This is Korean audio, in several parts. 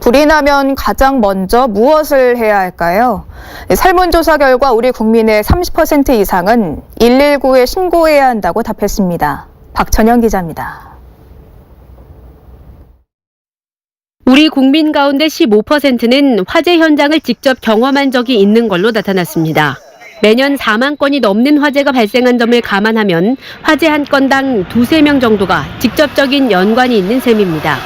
불이 나면 가장 먼저 무엇을 해야 할까요? 설문조사 결과 우리 국민의 30% 이상은 119에 신고해야 한다고 답했습니다. 박천영 기자입니다. 우리 국민 가운데 15%는 화재 현장을 직접 경험한 적이 있는 걸로 나타났습니다. 매년 4만 건이 넘는 화재가 발생한 점을 감안하면 화재 한 건당 2~3명 정도가 직접적인 연관이 있는 셈입니다.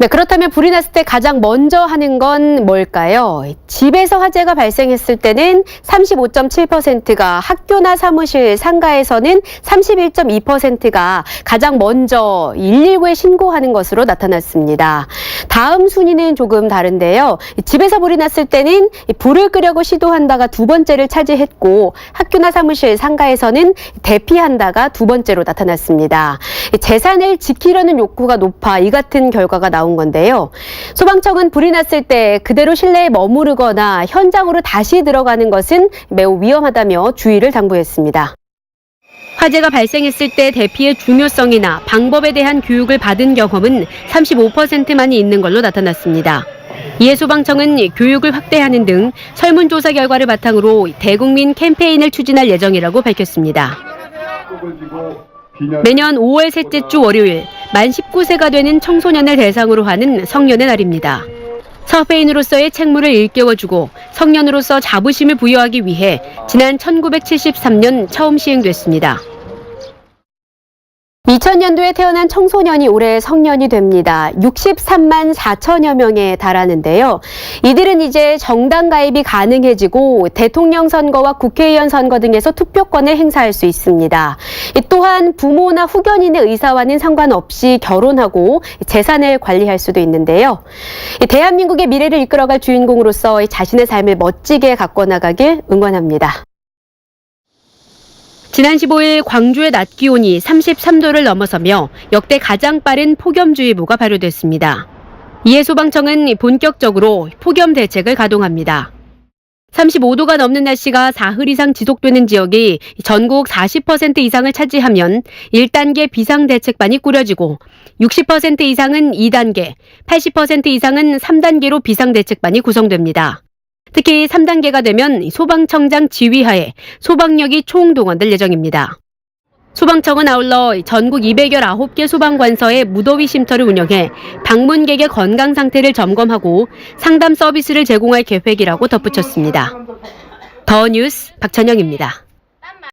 네, 그렇다면 불이 났을 때 가장 먼저 하는 건 뭘까요? 집에서 화재가 발생했을 때는 35.7%가, 학교나 사무실, 상가에서는 31.2%가 가장 먼저 119에 신고하는 것으로 나타났습니다. 다음 순위는 조금 다른데요. 집에서 불이 났을 때는 불을 끄려고 시도한다가 두 번째를 차지했고, 학교나 사무실, 상가에서는 대피한다가 두 번째로 나타났습니다. 재산을 지키려는 욕구가 높아 이 같은 결과가 나온 건데요. 소방청은 불이 났을 때 그대로 실내에 머무르거나 현장으로 다시 들어가는 것은 매우 위험하다며 주의를 당부했습니다. 화재가 발생했을 때 대피의 중요성이나 방법에 대한 교육을 받은 경험은 35%만이 있는 걸로 나타났습니다. 이에 소방청은 교육을 확대하는 등 설문조사 결과를 바탕으로 대국민 캠페인을 추진할 예정이라고 밝혔습니다. 매년 5월 셋째 주 월요일, 만 19세가 되는 청소년을 대상으로 하는 성년의 날입니다. 서페인으로서의 책무를 일깨워주고 성년으로서 자부심을 부여하기 위해 지난 1973년 처음 시행됐습니다. 2000년도에 태어난 청소년이 올해 성년이 됩니다. 63만 4천여 명에 달하는데요. 이들은 이제 정당 가입이 가능해지고 대통령 선거와 국회의원 선거 등에서 투표권을 행사할 수 있습니다. 또한 부모나 후견인의 의사와는 상관없이 결혼하고 재산을 관리할 수도 있는데요. 대한민국의 미래를 이끌어갈 주인공으로서 자신의 삶을 멋지게 가꿔나가길 응원합니다. 지난 15일 광주의 낮 기온이 33도를 넘어서며 역대 가장 빠른 폭염주의보가 발효됐습니다. 이에 소방청은 본격적으로 폭염 대책을 가동합니다. 35도가 넘는 날씨가 사흘 이상 지속되는 지역이 전국 40% 이상을 차지하면 1단계 비상대책반이 꾸려지고 60% 이상은 2단계, 80% 이상은 3단계로 비상대책반이 구성됩니다. 특히 3단계가 되면 소방청장 지휘하에 소방력이 총동원될 예정입니다. 소방청은 아울러 전국 219개 소방관서의 무더위 쉼터를 운영해 방문객의 건강 상태를 점검하고 상담 서비스를 제공할 계획이라고 덧붙였습니다. 더 뉴스 박천영입니다.